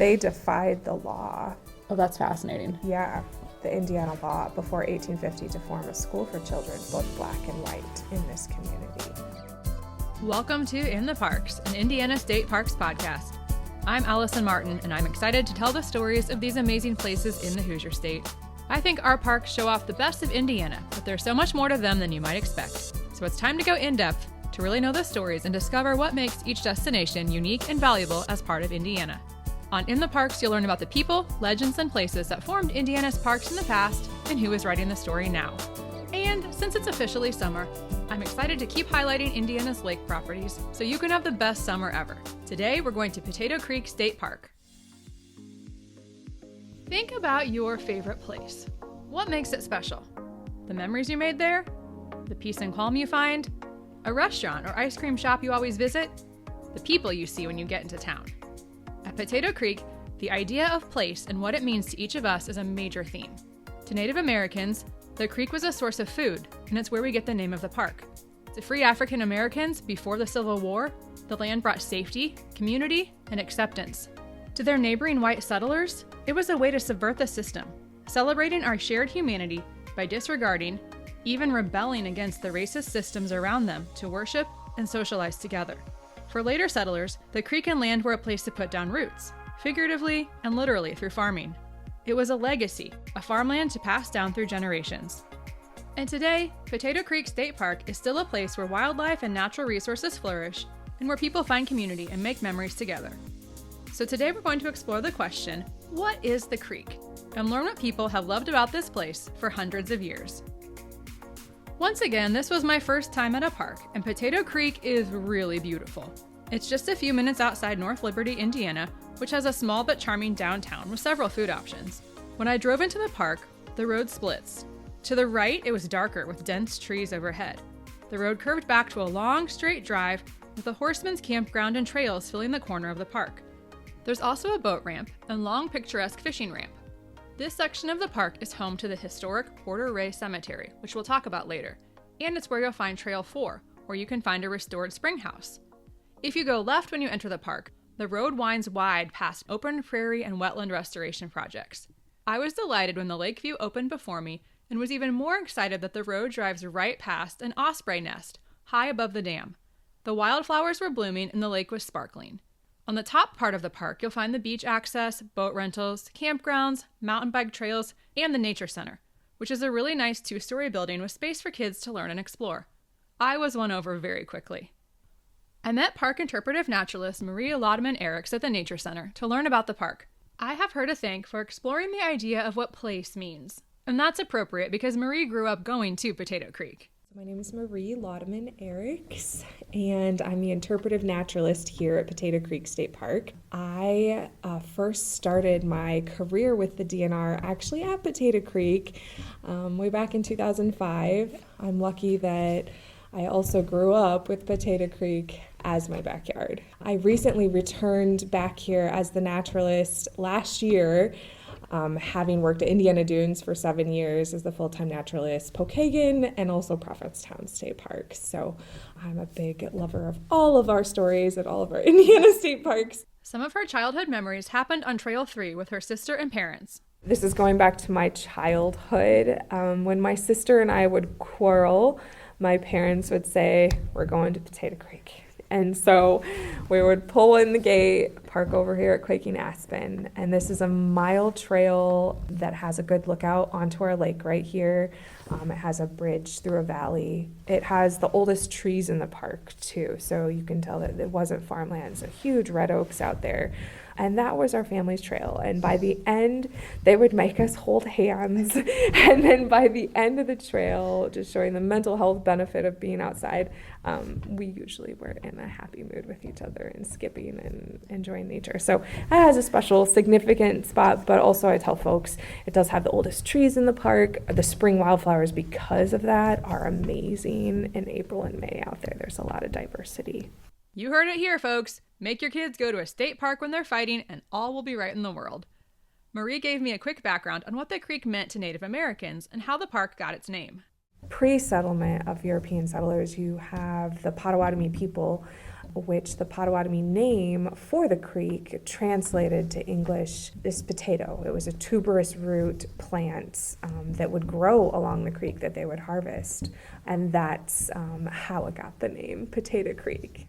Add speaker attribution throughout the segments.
Speaker 1: They defied the law.
Speaker 2: Oh, that's fascinating.
Speaker 1: Yeah, the Indiana law before 1850 to form a school for children, both black and white, in this community.
Speaker 3: Welcome to In the Parks, an Indiana State Parks podcast. I'm Allison Martin, and I'm excited to tell the stories of these amazing places in the Hoosier State. I think our parks show off the best of Indiana, but there's so much more to them than you might expect. So it's time to go in-depth to really know the stories and discover what makes each destination unique and valuable as part of Indiana. On In the Parks, you'll learn about the people, legends, and places that formed Indiana's parks in the past and who is writing the story now. And since it's officially summer, I'm excited to keep highlighting Indiana's lake properties so you can have the best summer ever. Today, we're going to Potato Creek State Park. Think about your favorite place. What makes it special? The memories you made there? The peace and calm you find? A restaurant or ice cream shop you always visit? The people you see when you get into town? At Potato Creek, the idea of place and what it means to each of us is a major theme. To Native Americans, the creek was a source of food, and it's where we get the name of the park. To free African Americans before the Civil War, the land brought safety, community, and acceptance. To their neighboring white settlers, it was a way to subvert the system, celebrating our shared humanity by disregarding, even rebelling against the racist systems around them to worship and socialize together. For later settlers, the creek and land were a place to put down roots, figuratively and literally through farming. It was a legacy, a farmland to pass down through generations. And today, Potato Creek State Park is still a place where wildlife and natural resources flourish and where people find community and make memories together. So today we're going to explore the question, what is the creek? And learn what people have loved about this place for hundreds of years. Once again, this was my first time at a park, and Potato Creek is really beautiful. It's just a few minutes outside North Liberty, Indiana, which has a small but charming downtown with several food options. When I drove into the park, the road splits. To the right, it was darker with dense trees overhead. The road curved back to a long, straight drive with a horseman's campground and trails filling the corner of the park. There's also a boat ramp and long, picturesque fishing ramp. This section of the park is home to the historic Porter Ray Cemetery, which we'll talk about later, and it's where you'll find Trail 4, where you can find a restored spring house. If you go left when you enter the park, the road winds wide past open prairie and wetland restoration projects. I was delighted when the Lakeview opened before me and was even more excited that the road drives right past an osprey nest, high above the dam. The wildflowers were blooming and the lake was sparkling. On the top part of the park, you'll find the beach access, boat rentals, campgrounds, mountain bike trails, and the Nature Center, which is a really nice 2-story building with space for kids to learn and explore. I was won over very quickly. I met park interpretive naturalist Marie Laudeman-Eriks at the Nature Center to learn about the park. I have her to thank for exploring the idea of what place means. And that's appropriate because Marie grew up going to Potato Creek.
Speaker 1: My name is Marie Laudeman-Eriks, and I'm the interpretive naturalist here at Potato Creek State Park. I first started my career with the DNR actually at Potato Creek way back in 2005. I'm lucky that I also grew up with Potato Creek as my backyard. I recently returned back here as the naturalist last year, having worked at Indiana Dunes for 7 years as the full-time naturalist, Pokagon, and also Prophetstown State Park. So I'm a big lover of all of our stories at all of our Indiana state parks.
Speaker 3: Some of her childhood memories happened on Trail 3 with her sister and parents.
Speaker 1: This is going back to my childhood. When my sister and I would quarrel, my parents would say, "We're going to Potato Creek." And so we would pull in the gate, park over here at Quaking Aspen, and this is a mile trail that has a good lookout onto our lake right here. It has a bridge through a valley. It has the oldest trees in the park too, so you can tell that it wasn't farmland. So huge red oaks out there. And that was our family's trail. And by the end, they would make us hold hands. And then by the end of the trail, just showing the mental health benefit of being outside, we usually were in a happy mood with each other and skipping and enjoying nature. So that has a special, significant spot. But also I tell folks, it does have the oldest trees in the park. The spring wildflowers, because of that, are amazing in April and May out there. There's a lot of diversity.
Speaker 3: You heard it here, folks. Make your kids go to a state park when they're fighting, and all will be right in the world. Marie gave me a quick background on what the creek meant to Native Americans and how the park got its name.
Speaker 1: Pre-settlement of European settlers, you have the Potawatomi people, which the Potawatomi name for the creek translated to English is potato. It was a tuberous root plant that would grow along the creek that they would harvest. And that's how it got the name Potato Creek.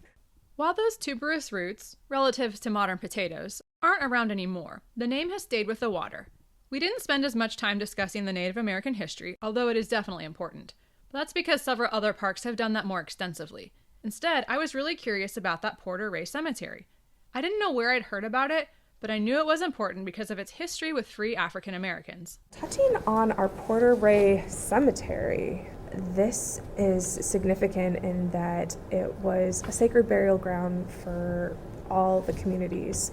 Speaker 3: While those tuberous roots, relative to modern potatoes, aren't around anymore, the name has stayed with the water. We didn't spend as much time discussing the Native American history, although it is definitely important. But that's because several other parks have done that more extensively. Instead, I was really curious about that Porter Ray Cemetery. I didn't know where I'd heard about it, but I knew it was important because of its history with free African Americans.
Speaker 1: Touching on our Porter Ray Cemetery, this is significant in that it was a sacred burial ground for all the communities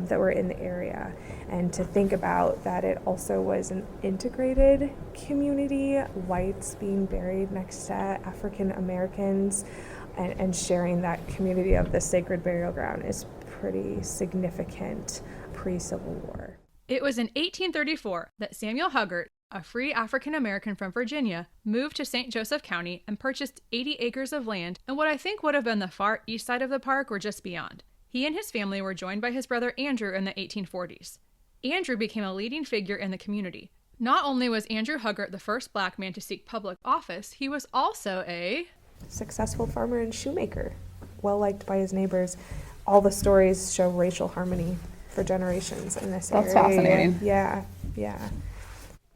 Speaker 1: that were in the area. And to think about that it also was an integrated community, whites being buried next to African Americans, and sharing that community of the sacred burial ground is pretty significant pre-Civil War.
Speaker 3: It was in 1834 that Samuel Huggart, a free African American from Virginia, moved to St. Joseph County and purchased 80 acres of land in what I think would have been the far east side of the park or just beyond. He and his family were joined by his brother Andrew in the 1840s. Andrew became a leading figure in the community. Not only was Andrew Huggart the first black man to seek public office, he was also a
Speaker 1: successful farmer and shoemaker, well liked by his neighbors. All the stories show racial harmony for generations in this area.
Speaker 2: That's fascinating.
Speaker 1: Yeah.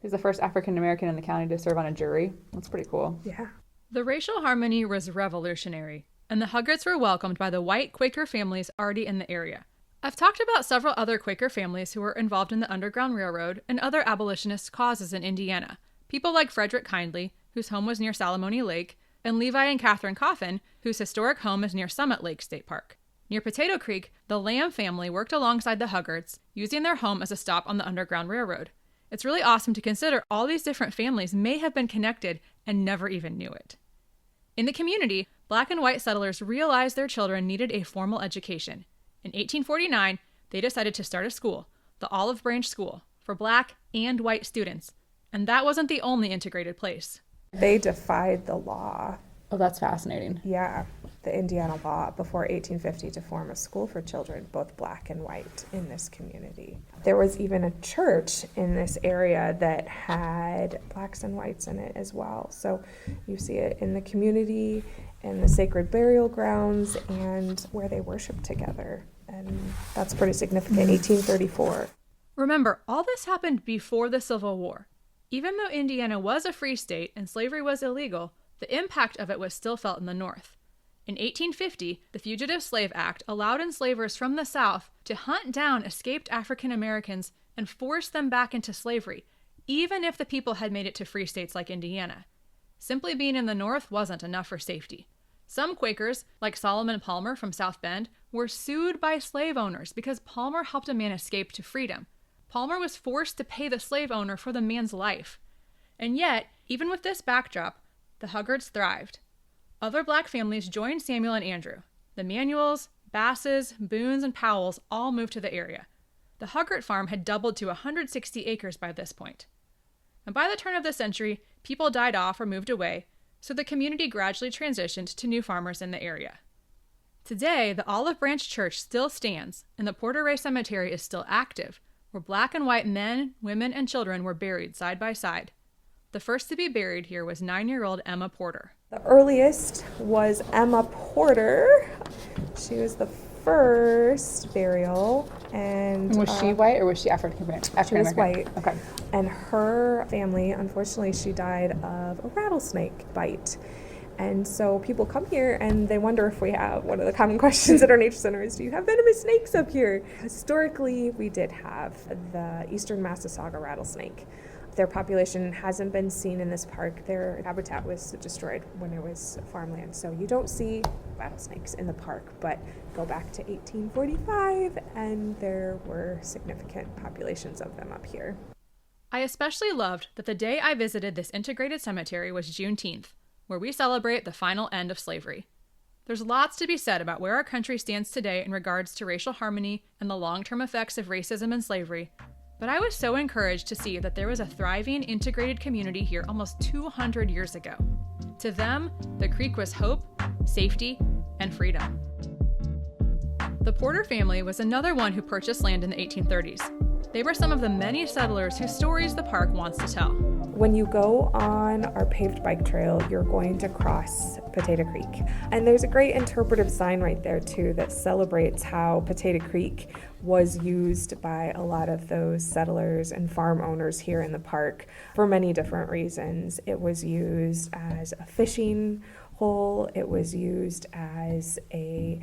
Speaker 2: He's the first African American in the county to serve on a jury. That's pretty cool.
Speaker 1: Yeah.
Speaker 3: The racial harmony was revolutionary, and the Huggarts were welcomed by the white Quaker families already in the area. I've talked about several other Quaker families who were involved in the Underground Railroad and other abolitionist causes in Indiana. People like Frederick Kindley, whose home was near Salamone Lake, and Levi and Catherine Coffin, whose historic home is near Summit Lake State Park. Near Potato Creek, the Lamb family worked alongside the Huggarts, using their home as a stop on the Underground Railroad. It's really awesome to consider all these different families may have been connected and never even knew it. In the community, black and white settlers realized their children needed a formal education. In 1849, they decided to start a school, the Olive Branch School, for black and white students. And that wasn't the only integrated place.
Speaker 1: They defied the law.
Speaker 2: Oh, that's fascinating.
Speaker 1: Yeah, the Indiana law before 1850 to form a school for children, both black and white, in this community. There was even a church in this area that had blacks and whites in it as well. So you see it in the community, in the sacred burial grounds, and where they worship together. And that's pretty significant, 1834.
Speaker 3: Remember, all this happened before the Civil War. Even though Indiana was a free state and slavery was illegal, the impact of it was still felt in the North. In 1850, the Fugitive Slave Act allowed enslavers from the South to hunt down escaped African Americans and force them back into slavery, even if the people had made it to free states like Indiana. Simply being in the North wasn't enough for safety. Some Quakers, like Solomon Palmer from South Bend, were sued by slave owners because Palmer helped a man escape to freedom. Palmer was forced to pay the slave owner for the man's life. And yet, even with this backdrop, the Huggarts thrived. Other black families joined Samuel and Andrew. The Manuels, Basses, Boones, and Powells all moved to the area. The Huggart farm had doubled to 160 acres by this point. And by the turn of the century, people died off or moved away, so the community gradually transitioned to new farmers in the area. Today, the Olive Branch Church still stands, and the Porter Ray Cemetery is still active, where black and white men, women, and children were buried side by side. The first to be buried here was 9-year-old Emma Porter.
Speaker 1: The earliest was Emma Porter. She was the first burial. And
Speaker 2: was she white or was she African American?
Speaker 1: She was white.
Speaker 2: Okay.
Speaker 1: And her family, unfortunately, she died of a rattlesnake bite. And so people come here and they wonder if we have, one of the common questions at our nature center is, do you have venomous snakes up here? Historically, we did have the eastern Massasauga rattlesnake. Their population hasn't been seen in this park. Their habitat was destroyed when it was farmland. So you don't see rattlesnakes in the park, but go back to 1845 and there were significant populations of them up here.
Speaker 3: I especially loved that the day I visited this integrated cemetery was Juneteenth, where we celebrate the final end of slavery. There's lots to be said about where our country stands today in regards to racial harmony and the long-term effects of racism and slavery, But I was so encouraged to see that there was a thriving, integrated community here almost 200 years ago. To them, the creek was hope, safety, and freedom. The Porter family was another one who purchased land in the 1830s. They were some of the many settlers whose stories the park wants to tell.
Speaker 1: When you go on our paved bike trail, you're going to cross Potato Creek. And there's a great interpretive sign right there too that celebrates how Potato Creek was used by a lot of those settlers and farm owners here in the park for many different reasons. It was used as a fishing hole, it was used as a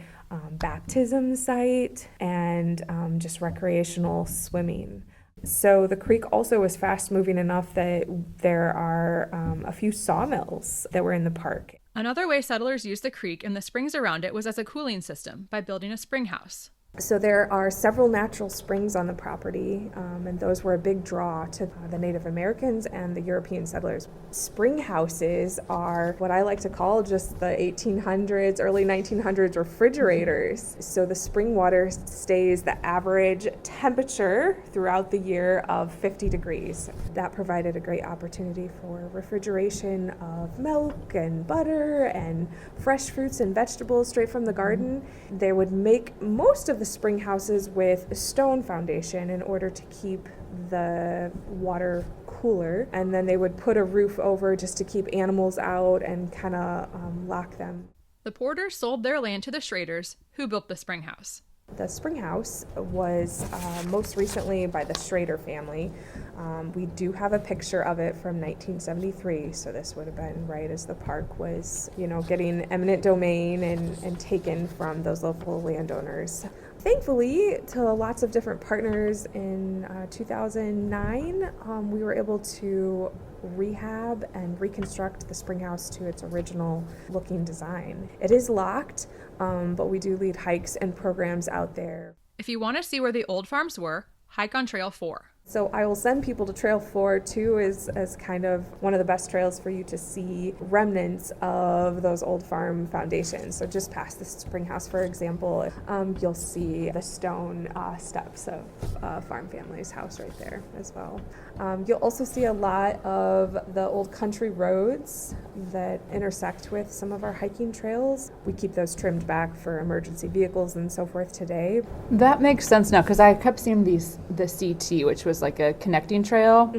Speaker 1: baptism site, and just recreational swimming. So the creek also was fast moving enough that there are a few sawmills that were in the park.
Speaker 3: Another way settlers used the creek and the springs around it was as a cooling system by building a spring house.
Speaker 1: So there are several natural springs on the property, and those were a big draw to the Native Americans and the European settlers. Spring houses are what I like to call just the 1800s, early 1900s refrigerators. So the spring water stays the average temperature throughout the year of 50 degrees. That provided a great opportunity for refrigeration of milk and butter and fresh fruits and vegetables straight from the garden. They would make most of the spring houses with a stone foundation in order to keep the water cooler, and then they would put a roof over just to keep animals out and kind of lock them.
Speaker 3: The Porters sold their land to the Schraders, who built the spring house.
Speaker 1: The spring house was most recently by the Schrader family. We do have a picture of it from 1973, so this would have been right as the park was, getting eminent domain and taken from those local landowners. Thankfully, to lots of different partners in 2009, we were able to rehab and reconstruct the spring house to its original looking design. It is locked, but we do lead hikes and programs out there.
Speaker 3: If you want to see where the old farms were, hike on Trail 4.
Speaker 1: So I will send people to Trail 4 too as kind of one of the best trails for you to see remnants of those old farm foundations. So just past the spring house, for example, you'll see the stone steps of Farm Family's house right there as well. You'll also see a lot of the old country roads that intersect with some of our hiking trails. We keep those trimmed back for emergency vehicles and so forth today.
Speaker 2: That makes sense now, because I kept seeing the CT, which was like a connecting trail,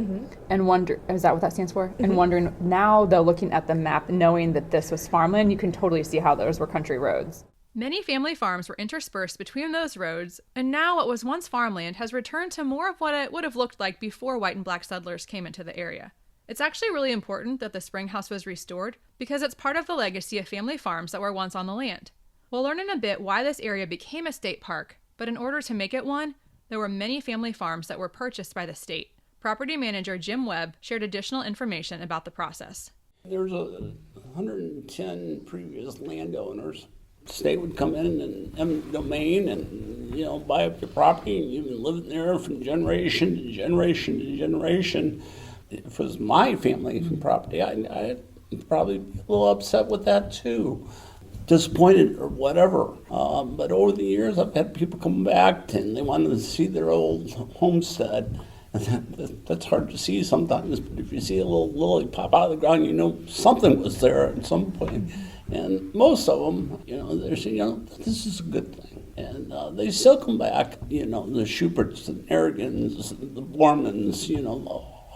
Speaker 2: and wonder, is that what that stands for? And wondering now, though, looking at the map, knowing that this was farmland, you can totally see how those were country roads.
Speaker 3: Many family farms were interspersed between those roads, and now what was once farmland has returned to more of what it would have looked like before white and black settlers came into the area. It's actually really important that the spring house was restored because it's part of the legacy of family farms that were once on the land. We'll learn in a bit why this area became a state park, but in order to make it one, there were many family farms that were purchased by the state. Property manager Jim Webb shared additional information about the process.
Speaker 4: There's 110 previous landowners. The state would come in and eminent domain and, buy up your property, and you've been living there from generation to generation to generation. If it was my family property, I'd probably be a little upset with that too. Disappointed or whatever. But over the years, I've had people come back and they wanted to see their old homestead. That's hard to see sometimes, but if you see a little lily pop out of the ground, something was there at some point. And most of them, they're saying, this is a good thing. And they still come back, the Schuperts and Arrogans, the Bormans,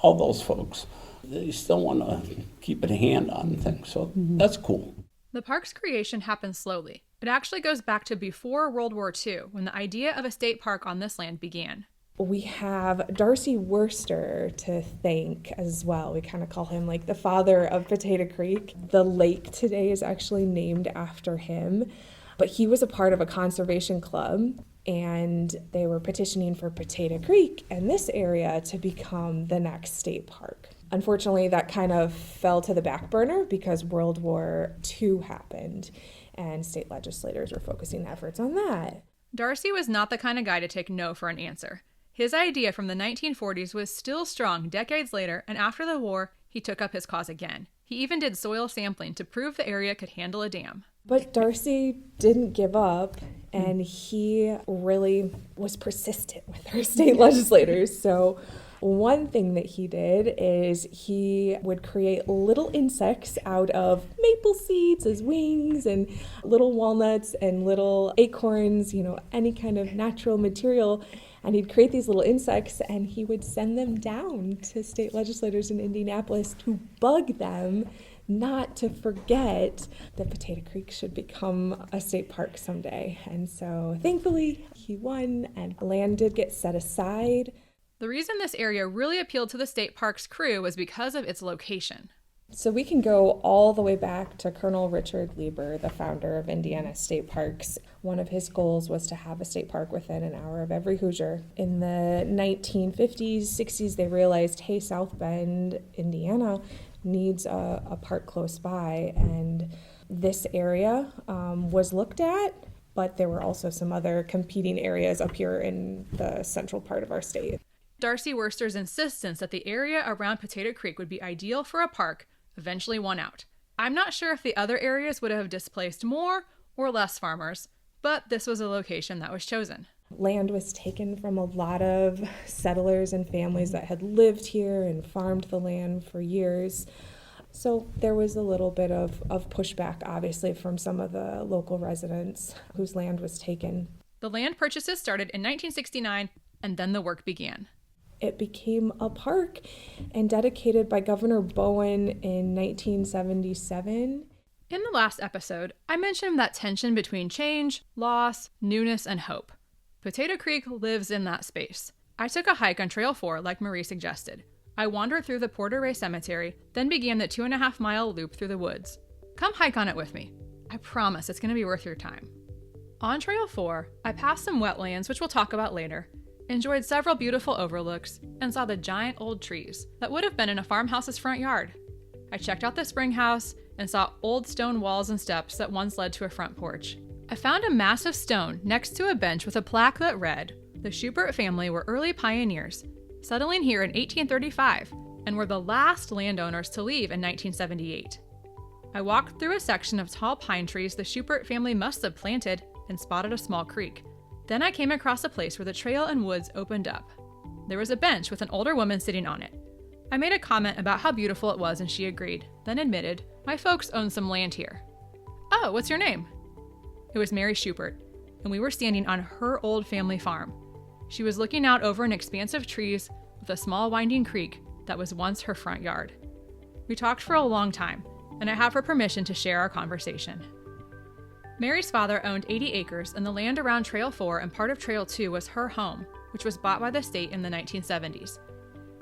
Speaker 4: all those folks. They still want to keep a hand on things, so that's cool.
Speaker 3: The park's creation happened slowly. It actually goes back to before World War II, when the idea of a state park on this land began.
Speaker 1: We have Darcy Worcester to thank as well. We kind of call him like the father of Potato Creek. The lake today is actually named after him, but he was a part of a conservation club, and they were petitioning for Potato Creek and this area to become the next state park. Unfortunately, that kind of fell to the back burner because World War II happened, and state legislators were focusing efforts on that.
Speaker 3: Darcy was not the kind of guy to take no for an answer. His idea from the 1940s was still strong decades later, and after the war, he took up his cause again. He even did soil sampling to prove the area could handle a dam.
Speaker 1: But Darcy didn't give up, and he really was persistent with our state legislators. So one thing that he did is he would create little insects out of maple seeds as wings and little walnuts and little acorns, any kind of natural material. And he'd create these little insects and he would send them down to state legislators in Indianapolis to bug them not to forget that Potato Creek should become a state park someday. And so thankfully he won and land did get set aside.
Speaker 3: The reason this area really appealed to the state parks crew was because of its location.
Speaker 1: So we can go all the way back to Colonel Richard Lieber, the founder of Indiana State Parks. One of his goals was to have a state park within an hour of every Hoosier. In the 1950s, 60s, they realized, hey, South Bend, Indiana needs a park close by, and this area was looked at, but there were also some other competing areas up here in the central part of our state.
Speaker 3: Darcy Worster's insistence that the area around Potato Creek would be ideal for a park eventually won out. I'm not sure if the other areas would have displaced more or less farmers, but this was a location that was chosen.
Speaker 1: Land was taken from a lot of settlers and families that had lived here and farmed the land for years. So there was a little bit of pushback, obviously, from some of the local residents whose land was taken.
Speaker 3: The land purchases started in 1969, and then the work began.
Speaker 1: It became a park and dedicated by Governor Bowen in 1977.
Speaker 3: In the last episode, I mentioned that tension between change, loss, newness, and hope. Potato Creek lives in that space. I took a hike on Trail 4 like Marie suggested. I wandered through the Porter Ray Cemetery, then began the 2.5-mile loop through the woods. Come hike on it with me. I promise it's going to be worth your time. On Trail 4, I passed some wetlands, which we'll talk about later, enjoyed several beautiful overlooks, and saw the giant old trees that would have been in a farmhouse's front yard. I checked out the spring house and saw old stone walls and steps that once led to a front porch. I found a massive stone next to a bench with a plaque that read, "The Schubert family were early pioneers, settling here in 1835, and were the last landowners to leave in 1978. I walked through a section of tall pine trees the Schubert family must have planted and spotted a small creek. Then I came across a place where the trail and woods opened up. There was a bench with an older woman sitting on it. I made a comment about how beautiful it was and she agreed, then admitted, my folks own some land here. Oh, what's your name? It was Mary Schubert, and we were standing on her old family farm. She was looking out over an expanse of trees with a small winding creek that was once her front yard. We talked for a long time, and I have her permission to share our conversation. Mary's father owned 80 acres, and the land around Trail 4 and part of Trail 2 was her home, which was bought by the state in the 1970s.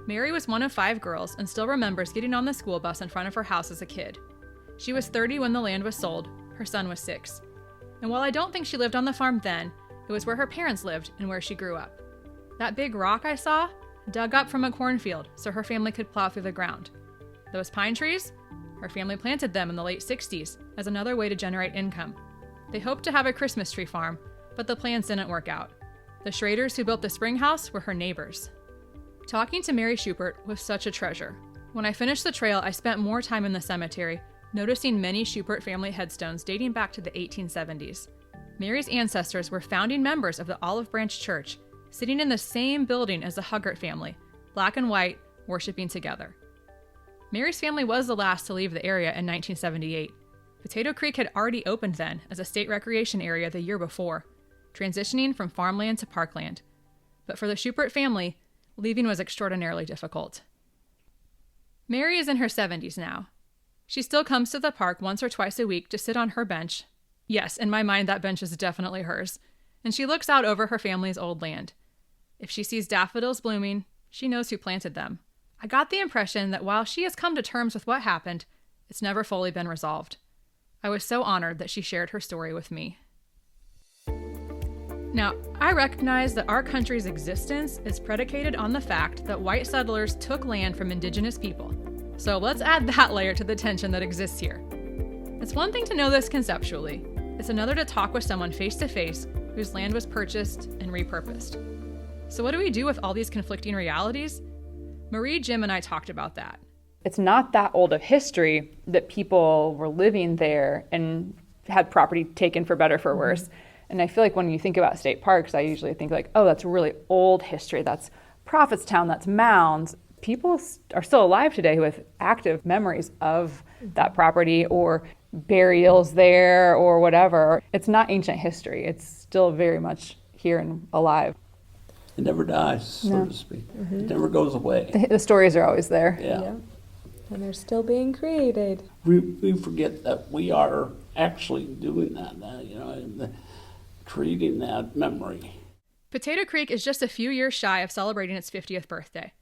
Speaker 3: Mary was one of 5 girls and still remembers getting on the school bus in front of her house as a kid. She was 30 when the land was sold, her son was 6. And while I don't think she lived on the farm then, it was where her parents lived and where she grew up. That big rock I saw, dug up from a cornfield so her family could plow through the ground. Those pine trees? Her family planted them in the late 60s as another way to generate income. They hoped to have a Christmas tree farm, but the plans didn't work out. The Schraders who built the spring house were her neighbors. Talking to Mary Schubert was such a treasure. When I finished the trail, I spent more time in the cemetery, noticing many Schubert family headstones dating back to the 1870s. Mary's ancestors were founding members of the Olive Branch Church, sitting in the same building as the Huggart family, black and white, worshiping together. Mary's family was the last to leave the area in 1978. Potato Creek had already opened then as a state recreation area the year before, transitioning from farmland to parkland. But for the Schubert family, leaving was extraordinarily difficult. Mary is in her 70s now. She still comes to the park once or twice a week to sit on her bench. Yes, in my mind, that bench is definitely hers. And she looks out over her family's old land. If she sees daffodils blooming, she knows who planted them. I got the impression that while she has come to terms with what happened, it's never fully been resolved. I was so honored that she shared her story with me. Now, I recognize that our country's existence is predicated on the fact that white settlers took land from indigenous people. So let's add that layer to the tension that exists here. It's one thing to know this conceptually. It's another to talk with someone face to face whose land was purchased and repurposed. So what do we do with all these conflicting realities? Marie, Jim, and I talked about that.
Speaker 2: It's not that old of history that people were living there and had property taken for better, for worse. And I feel like when you think about state parks, I usually think like, oh, that's really old history. That's Prophetstown, that's mounds. People are still alive today with active memories of that property or burials there or whatever. It's not ancient history. It's still very much here and alive.
Speaker 4: It never dies, so to speak. It never goes away.
Speaker 2: The stories are always there.
Speaker 4: Yeah.
Speaker 1: And they're still being created.
Speaker 4: We forget that we are actually doing that, creating that memory.
Speaker 3: Potato Creek is just a few years shy of celebrating its 50th birthday.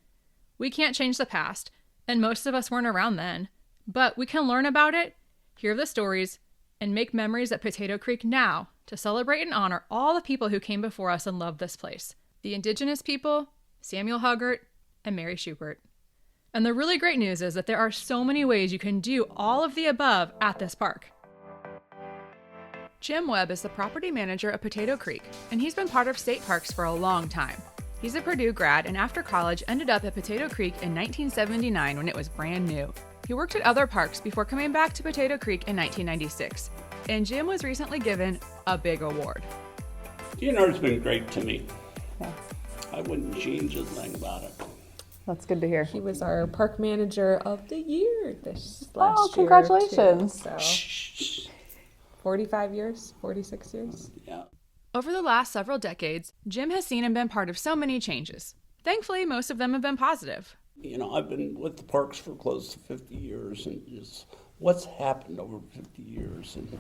Speaker 3: We can't change the past, and most of us weren't around then, but we can learn about it, hear the stories, and make memories at Potato Creek now to celebrate and honor all the people who came before us and loved this place. The Indigenous people, Samuel Huggart, and Mary Schubert. And the really great news is that there are so many ways you can do all of the above at this park. Jim Webb is the property manager at Potato Creek, and he's been part of state parks for a long time. He's a Purdue grad, and after college ended up at Potato Creek in 1979 when it was brand new. He worked at other parks before coming back to Potato Creek in 1996, and Jim was recently given a big award.
Speaker 4: DNR's been great to me.
Speaker 2: Yeah.
Speaker 4: I wouldn't change a thing about it.
Speaker 2: That's good to hear.
Speaker 1: He was our park manager of the year this last year.
Speaker 2: Congratulations.
Speaker 1: Too, so 45 years, 46 years.
Speaker 4: Yeah.
Speaker 3: Over the last several decades, Jim has seen and been part of so many changes. Thankfully, most of them have been positive.
Speaker 4: I've been with the parks for close to 50 years, and just what's happened over 50 years. And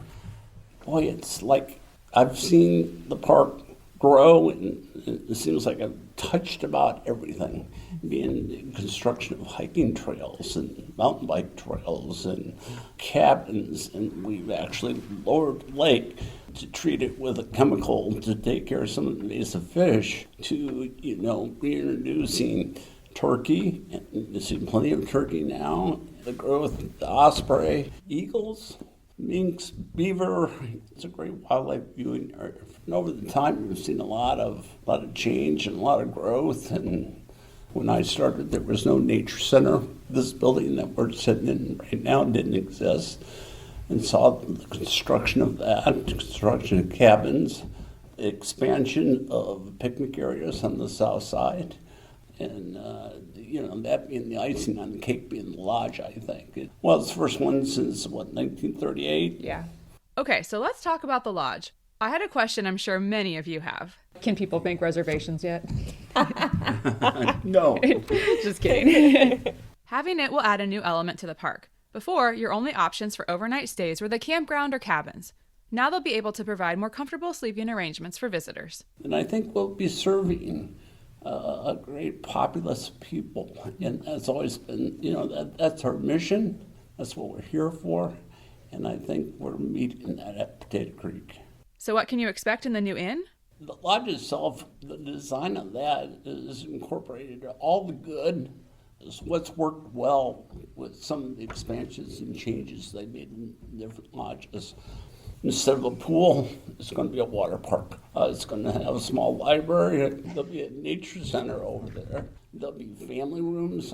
Speaker 4: boy, it's like I've seen the park grow, and it seems like I've touched about everything. Being the construction of hiking trails and mountain bike trails and cabins, and we've actually lowered the lake to treat it with a chemical to take care of some of the invasive fish, to reintroducing turkey, and you see plenty of turkey now, the growth of the osprey, eagles, minks, beaver. It's a great wildlife viewing area. And over the time, we've seen a lot of change and a lot of growth. And when I started, there was no nature center. This building that we're sitting in right now didn't exist. And saw the construction of that, construction of cabins, the expansion of picnic areas on the south side, and that being the icing on the cake, being the lodge, I think. It's the first one since, 1938?
Speaker 1: Yeah.
Speaker 3: Okay, so let's talk about the lodge. I had a question I'm sure many of you have.
Speaker 2: Can people make reservations yet?
Speaker 4: No.
Speaker 2: Just kidding.
Speaker 3: Having it will add a new element to the park. Before, your only options for overnight stays were the campground or cabins. Now they'll be able to provide more comfortable sleeping arrangements for visitors.
Speaker 4: And I think we'll be serving a great populace of people. And that's always been, that's our mission. That's what we're here for. And I think we're meeting that at Potato Creek.
Speaker 3: So what can you expect in the new inn?
Speaker 4: The lodge itself, the design of that is incorporated all the good. Is what's worked well with some of the expansions and changes they made in different lodges. Instead of a pool, it's going to be a water park. It's going to have a small library. There'll be a nature center over there. There'll be family rooms,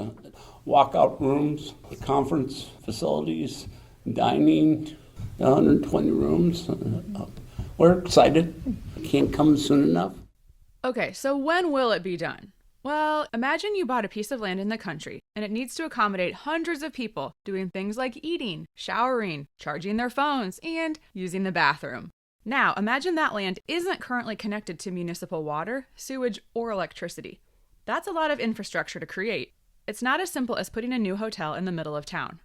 Speaker 4: walkout rooms, conference facilities, dining, 120 rooms. We're excited. Can't come soon enough.
Speaker 3: Okay, so when will it be done? Well, imagine you bought a piece of land in the country, and it needs to accommodate hundreds of people doing things like eating, showering, charging their phones, and using the bathroom. Now, imagine that land isn't currently connected to municipal water, sewage, or electricity. That's a lot of infrastructure to create. It's not as simple as putting a new hotel in the middle of town.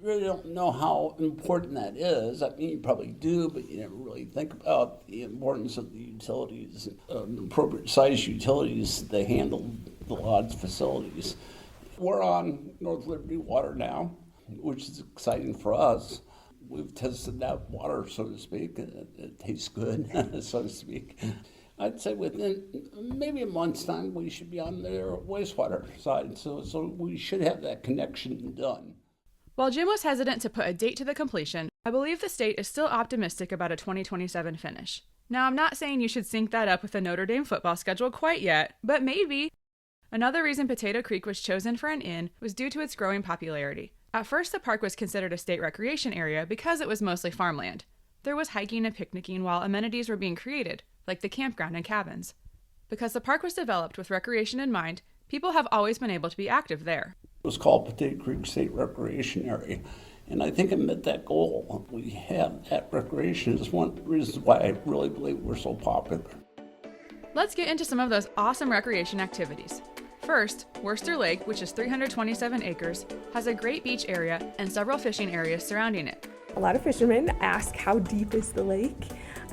Speaker 4: Really don't know how important that is. I mean, you probably do, but you never really think about the importance of the utilities, appropriate size utilities that handle the lodge facilities. We're on North Liberty water now, which is exciting for us. We've tested that water, so to speak. It tastes good, so to speak. I'd say within maybe a month's time, we should be on their wastewater side. So we should have that connection done.
Speaker 3: While Jim was hesitant to put a date to the completion, I believe the state is still optimistic about a 2027 finish. Now, I'm not saying you should sync that up with the Notre Dame football schedule quite yet, but maybe. Another reason Potato Creek was chosen for an inn was due to its growing popularity. At first, the park was considered a state recreation area because it was mostly farmland. there was hiking and picnicking while amenities were being created, like the campground and cabins. Because the park was developed with recreation in mind, people have always been able to be active there.
Speaker 4: It was called Potato Creek State Recreation Area, and I think it met that goal. We have that recreation is one of the reasons why I really believe we're so popular.
Speaker 3: Let's get into some of those awesome recreation activities. First, Worcester Lake, which is 327 acres, has a great beach area and several fishing areas surrounding it.
Speaker 1: A lot of fishermen ask how deep is the lake,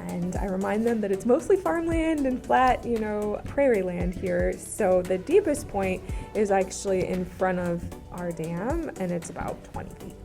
Speaker 1: and I remind them that it's mostly farmland and flat, prairie land here. So the deepest point is actually in front of our dam, and it's about 20 feet.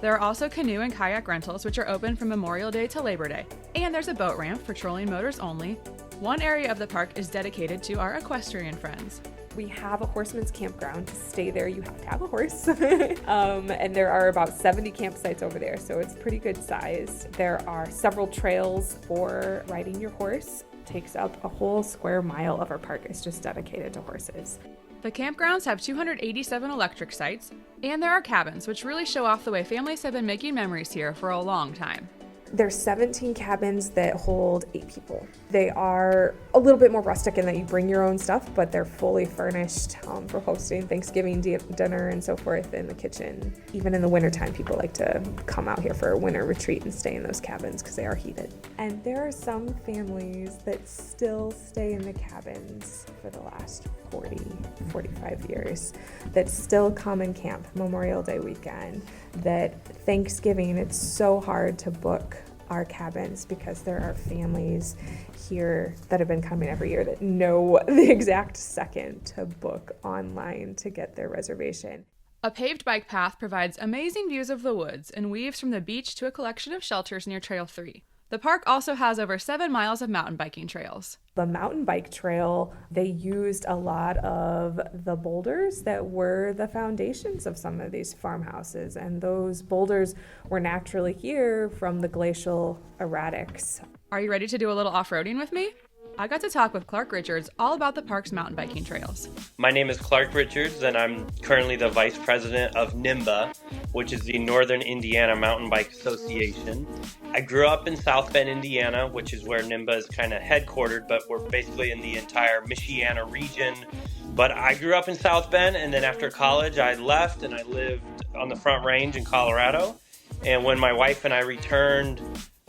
Speaker 3: There are also canoe and kayak rentals, which are open from Memorial Day to Labor Day. And there's a boat ramp for trolling motors only. One area of the park is dedicated to our equestrian friends.
Speaker 1: We have a horseman's campground. To stay there, you have to have a horse. And there are about 70 campsites over there, so it's pretty good size. There are several trails for riding your horse. It takes up a whole square mile of our park is just dedicated to horses.
Speaker 3: The campgrounds have 287 electric sites, and there are cabins, which really show off the way families have been making memories here for a long time.
Speaker 1: There's 17 cabins that hold 8 people. They are a little bit more rustic in that you bring your own stuff, but they're fully furnished for hosting Thanksgiving dinner and so forth in the kitchen. Even in the wintertime, people like to come out here for a winter retreat and stay in those cabins because they are heated. And there are some families that still stay in the cabins for the last 45 years that still come and camp Memorial Day weekend. That Thanksgiving, it's so hard to book our cabins because there are families here that have been coming every year that know the exact second to book online to get their reservation.
Speaker 3: A paved bike path provides amazing views of the woods and weaves from the beach to a collection of shelters near Trail 3. The park also has over 7 miles of mountain biking trails.
Speaker 1: The mountain bike trail, they used a lot of the boulders that were the foundations of some of these farmhouses, and those boulders were naturally here from the glacial erratics.
Speaker 3: Are you ready to do a little off-roading with me? I got to talk with Clark Richards all about the park's mountain biking trails.
Speaker 5: My name is Clark Richards, and I'm currently the vice president of NIMBA, which is the Northern Indiana Mountain Bike Association. I grew up in South Bend, Indiana, which is where NIMBA is kind of headquartered, but we're basically in the entire Michiana region. But I grew up in South Bend, and then after college, I left and I lived on the Front Range in Colorado. And when my wife and I returned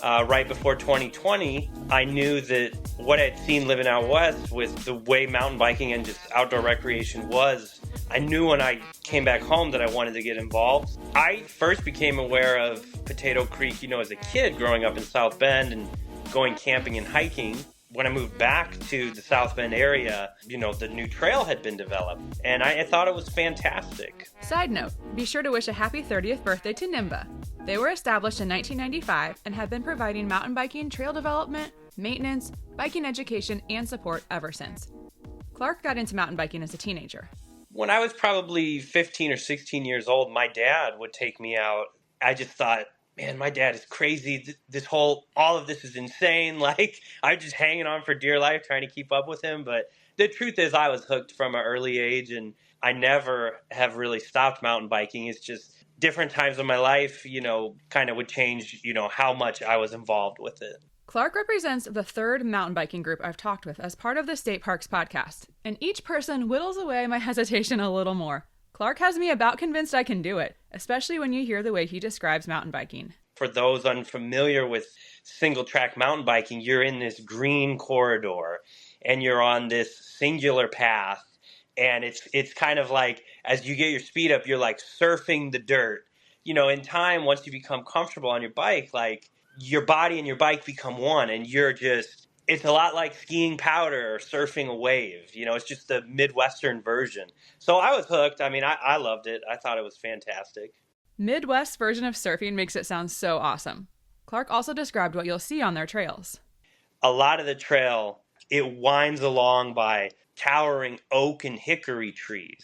Speaker 5: right before 2020, I knew that what I'd seen living out west with the way mountain biking and just outdoor recreation was, I knew when I came back home that I wanted to get involved. I first became aware of Potato Creek, as a kid growing up in South Bend and going camping and hiking. When I moved back to the South Bend area, the new trail had been developed, and I thought it was fantastic.
Speaker 3: Side note, be sure to wish a happy 30th birthday to NIMBA. They were established in 1995 and have been providing mountain biking trail development, maintenance, biking education, and support ever since. Clark got into mountain biking as a teenager.
Speaker 5: When I was probably 15 or 16 years old, my dad would take me out. I just thought, man, my dad is crazy. All of this is insane. I'm just hanging on for dear life, trying to keep up with him. But the truth is I was hooked from an early age, and I never have really stopped mountain biking. It's just different times of my life, kind of would change, how much I was involved with it.
Speaker 3: Clark represents the third mountain biking group I've talked with as part of the State Parks podcast, and each person whittles away my hesitation a little more. Clark has me about convinced I can do it, especially when you hear the way he describes mountain biking.
Speaker 5: For those unfamiliar with single track mountain biking, you're in this green corridor and you're on this singular path. And it's kind of like, as you get your speed up, you're like surfing the dirt. In time, once you become comfortable on your bike, your body and your bike become one, and it's a lot like skiing powder or surfing a wave. It's just the Midwestern version. So I was hooked. I loved it. I thought it was fantastic.
Speaker 3: Midwest version of surfing makes it sound so awesome. Clark also described what you'll see on their trails.
Speaker 5: A lot of the trail, it winds along by towering oak and hickory trees.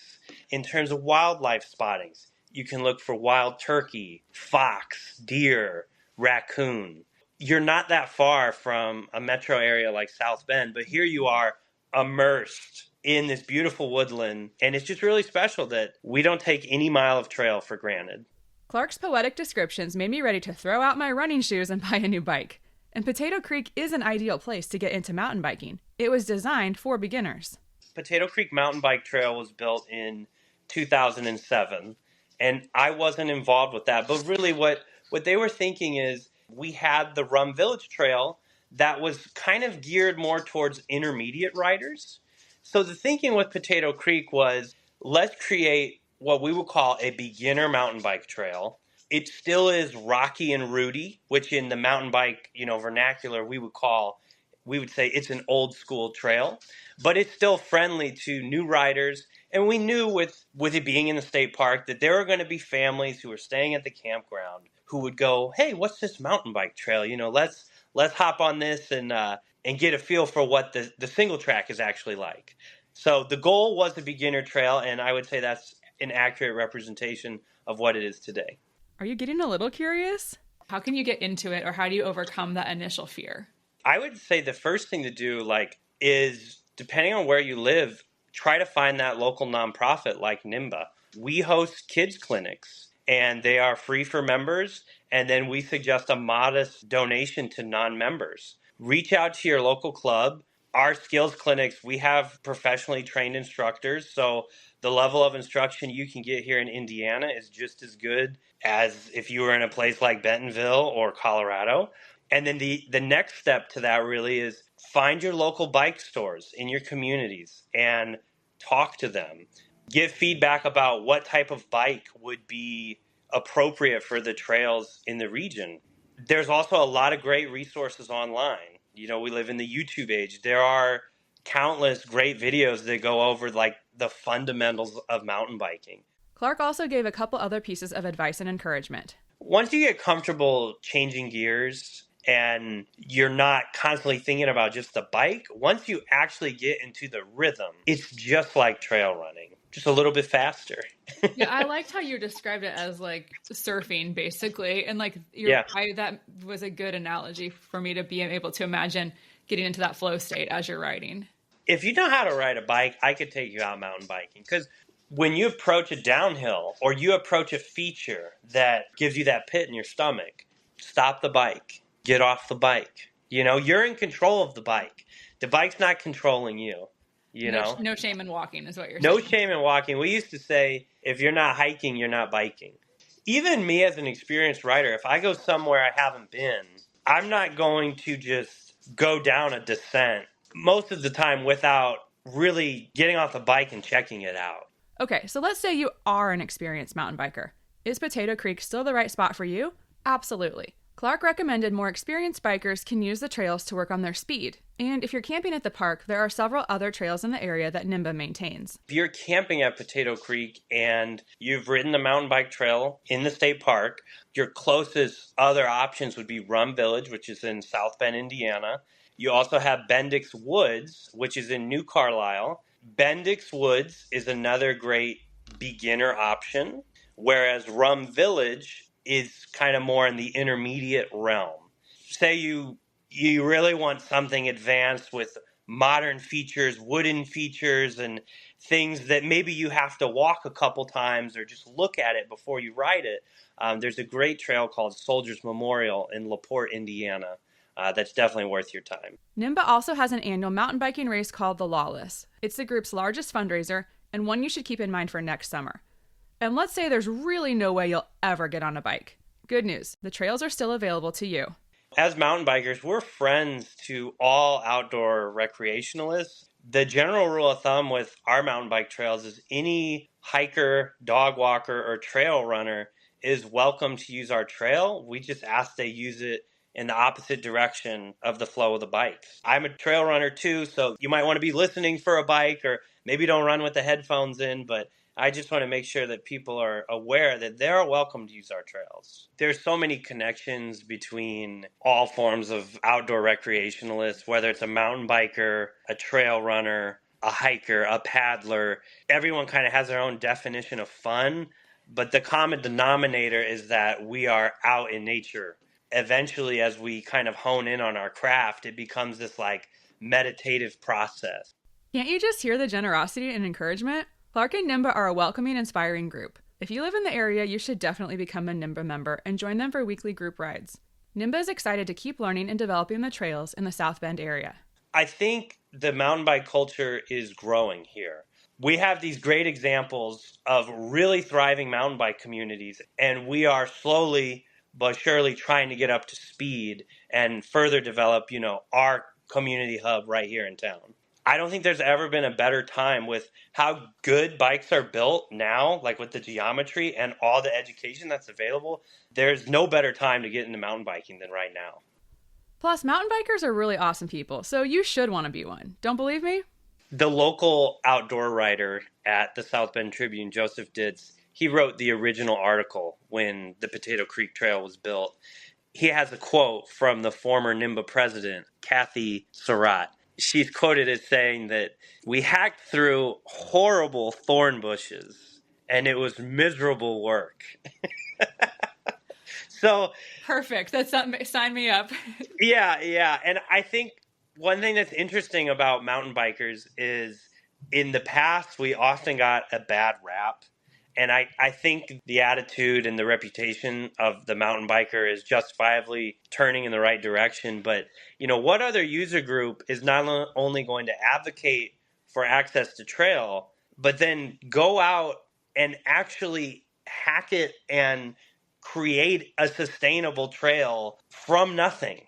Speaker 5: In terms of wildlife spottings, you can look for wild turkey, fox, deer, raccoon. You're not that far from a metro area like South Bend, but here you are immersed in this beautiful woodland, and it's just really special that we don't take any mile of trail for granted.
Speaker 3: Clark's poetic descriptions made me ready to throw out my running shoes and buy a new bike. And Potato Creek is an ideal place to get into mountain biking. It was designed for beginners.
Speaker 5: Potato Creek Mountain Bike Trail was built in 2007, and I wasn't involved with that. But really, what they were thinking is we had the Rum Village Trail that was kind of geared more towards intermediate riders. So the thinking with Potato Creek was, let's create what we would call a beginner mountain bike trail. It still is rocky and rooty, which in the mountain bike, vernacular, we would say it's an old school trail, but it's still friendly to new riders. And we knew with it being in the state park that there were going to be families who were staying at the campground who would go, hey, what's this mountain bike trail? Let's hop on this and get a feel for what the single track is actually like. So the goal was a beginner trail, and I would say that's an accurate representation of what it is today.
Speaker 3: Are you getting a little curious? How can you get into it, or how do you overcome that initial fear?
Speaker 5: I would say the first thing to do, is depending on where you live, try to find that local nonprofit like NIMBA. We host kids clinics, and they are free for members, and then we suggest a modest donation to non-members. Reach out to your local club. Our skills clinics, we have professionally trained instructors, so the level of instruction you can get here in Indiana is just as good as if you were in a place like Bentonville or Colorado. And then the next step to that really is find your local bike stores in your communities and talk to them. Give feedback about what type of bike would be appropriate for the trails in the region. There's also a lot of great resources online. We live in the YouTube age. There are countless great videos that go over the fundamentals of mountain biking.
Speaker 3: Clark also gave a couple other pieces of advice and encouragement.
Speaker 5: Once you get comfortable changing gears and you're not constantly thinking about just the bike, once you actually get into the rhythm, it's just like trail running, just a little bit faster.
Speaker 3: Yeah, I liked how you described it as surfing, basically. And that was a good analogy for me to be able to imagine getting into that flow state as you're riding.
Speaker 5: If you know how to ride a bike, I could take you out mountain biking, because when you approach a downhill or you approach a feature that gives you that pit in your stomach, stop the bike, get off the bike. You're in control of the bike. The bike's not controlling you.
Speaker 3: No shame in walking is what you're saying.
Speaker 5: No shame in walking. We used to say, if you're not hiking, you're not biking. Even me as an experienced rider, if I go somewhere I haven't been, I'm not going to just go down a descent most of the time without really getting off the bike and checking it out.
Speaker 3: Okay, so let's say you are an experienced mountain biker. Is Potato Creek still the right spot for you? Absolutely. Clark recommended more experienced bikers can use the trails to work on their speed. And if you're camping at the park, there are several other trails in the area that NIMBA maintains.
Speaker 5: If you're camping at Potato Creek and you've ridden the mountain bike trail in the state park, your closest other options would be Rum Village, which is in South Bend, Indiana. You also have Bendix Woods, which is in New Carlisle. Bendix Woods is another great beginner option, whereas Rum Village is kind of more in the intermediate realm. Say you really want something advanced with modern features, wooden features, and things that maybe you have to walk a couple times or just look at it before you ride it. There's a great trail called Soldiers Memorial in LaPorte, Indiana. That's definitely worth your time.
Speaker 3: NIMBA also has an annual mountain biking race called the Lawless. It's the group's largest fundraiser and one you should keep in mind for next summer. And let's say there's really no way you'll ever get on a bike. Good news, the trails are still available to you.
Speaker 5: As mountain bikers, we're friends to all outdoor recreationalists. The general rule of thumb with our mountain bike trails is any hiker, dog walker, or trail runner is welcome to use our trail. We just ask they use it in the opposite direction of the flow of the bikes. I'm a trail runner too, so you might want to be listening for a bike, or maybe don't run with the headphones in, but I just want to make sure that people are aware that they're welcome to use our trails. There's so many connections between all forms of outdoor recreationalists, whether it's a mountain biker, a trail runner, a hiker, a paddler. Everyone kind of has their own definition of fun, but the common denominator is that we are out in nature. Eventually, as we kind of hone in on our craft, it becomes this meditative process.
Speaker 3: Can't you just hear the generosity and encouragement? Clark and NIMBA are a welcoming, inspiring group. If you live in the area, you should definitely become a NIMBA member and join them for weekly group rides. NIMBA is excited to keep learning and developing the trails in the South Bend area.
Speaker 5: I think the mountain bike culture is growing here. We have these great examples of really thriving mountain bike communities, and we are slowly but surely trying to get up to speed and further develop, our community hub right here in town. I don't think there's ever been a better time with how good bikes are built now, like with the geometry and all the education that's available. There's no better time to get into mountain biking than right now.
Speaker 3: Plus, mountain bikers are really awesome people, so you should want to be one. Don't believe me?
Speaker 5: The local outdoor writer at the South Bend Tribune, Joseph Ditz, he wrote the original article when the Potato Creek Trail was built. He has a quote from the former NIMBA president, Kathy Surratt. She's quoted as saying that we hacked through horrible thorn bushes and it was miserable work. So
Speaker 3: Perfect. That's something. Sign me up.
Speaker 5: yeah. And I think one thing that's interesting about mountain bikers is in the past, we often got a bad rap. And I think the attitude and the reputation of the mountain biker is justifiably turning in the right direction. But, what other user group is not only going to advocate for access to trail, but then go out and actually hack it and create a sustainable trail from nothing?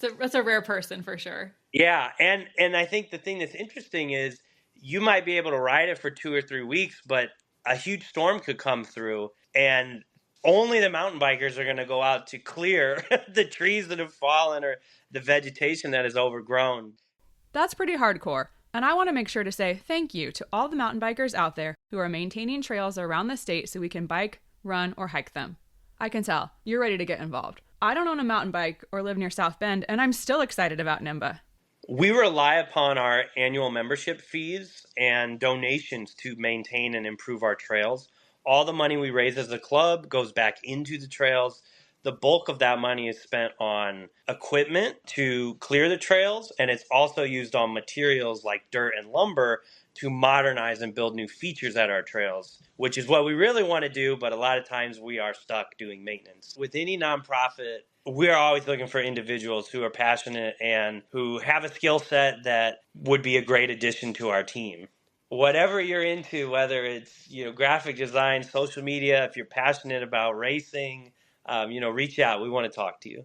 Speaker 3: That's a rare person for sure.
Speaker 5: Yeah. And I think the thing that's interesting is you might be able to ride it for 2 or 3 weeks, but a huge storm could come through and only the mountain bikers are going to go out to clear the trees that have fallen or the vegetation that is overgrown.
Speaker 3: That's pretty hardcore. And I want to make sure to say thank you to all the mountain bikers out there who are maintaining trails around the state so we can bike, run, or hike them. I can tell you're ready to get involved. I don't own a mountain bike or live near South Bend, and I'm still excited about NIMBA.
Speaker 5: We rely upon our annual membership fees and donations to maintain and improve our trails. All the money we raise as a club goes back into the trails. The bulk of that money is spent on equipment to clear the trails, and it's also used on materials like dirt and lumber to modernize and build new features at our trails, which is what we really want to do, but a lot of times we are stuck doing maintenance. With any nonprofit, we're always looking for individuals who are passionate and who have a skill set that would be a great addition to our team. Whatever you're into, whether it's graphic design, social media, if you're passionate about racing, reach out. We want to talk to you.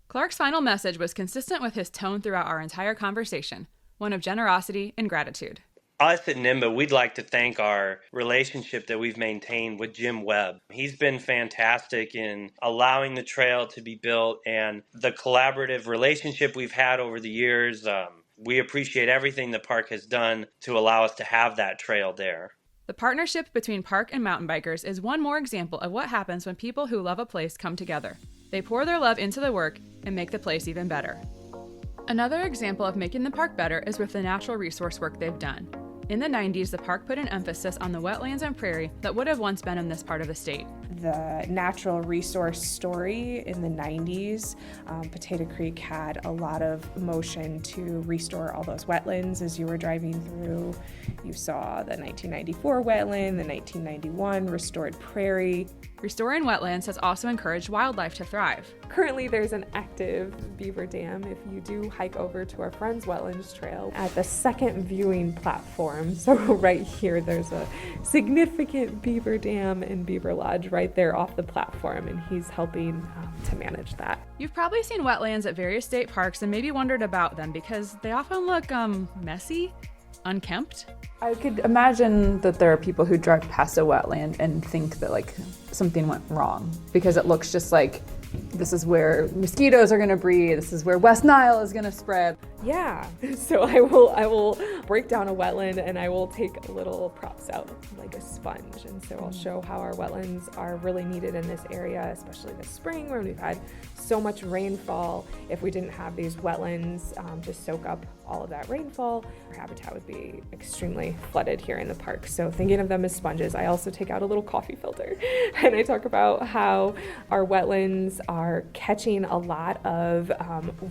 Speaker 3: Clark's final message was consistent with his tone throughout our entire conversation, one of generosity and gratitude.
Speaker 5: Us at NIMBA, we'd like to thank our relationship that we've maintained with Jim Webb. He's been fantastic in allowing the trail to be built and the collaborative relationship we've had over the years. We appreciate everything the park has done to allow us to have that trail there.
Speaker 3: The partnership between park and mountain bikers is one more example of what happens when people who love a place come together. They pour their love into the work and make the place even better. Another example of making the park better is with the natural resource work they've done. In the 90s, the park put an emphasis on the wetlands and prairie that would have once been in this part of the state.
Speaker 6: The natural resource story in the 90s, Potato Creek had a lot of motion to restore all those wetlands. As you were driving through, you saw the 1994 wetland, the 1991 restored prairie.
Speaker 3: Restoring wetlands has also encouraged wildlife to thrive.
Speaker 1: Currently, there's an active beaver dam if you do hike over to our Friends Wetlands Trail at the second viewing platform. So right here, there's a significant beaver dam and beaver lodge right there off the platform, and he's helping to manage that.
Speaker 3: You've probably seen wetlands at various state parks and maybe wondered about them because they often look messy, unkempt.
Speaker 2: I could imagine that there are people who drive past a wetland and think that something went wrong because it looks just like this is where mosquitoes are going to breed, this is where West Nile is going to spread.
Speaker 1: Yeah, so I will break down a wetland and I will take little props out like a sponge, and so I'll show how our wetlands are really needed in this area, especially this spring when we've had so much rainfall. If we didn't have these wetlands to soak up all of that rainfall, our habitat would be extremely flooded here in the park. So thinking of them as sponges, I also take out a little coffee filter and I talk about how our wetlands are catching a lot of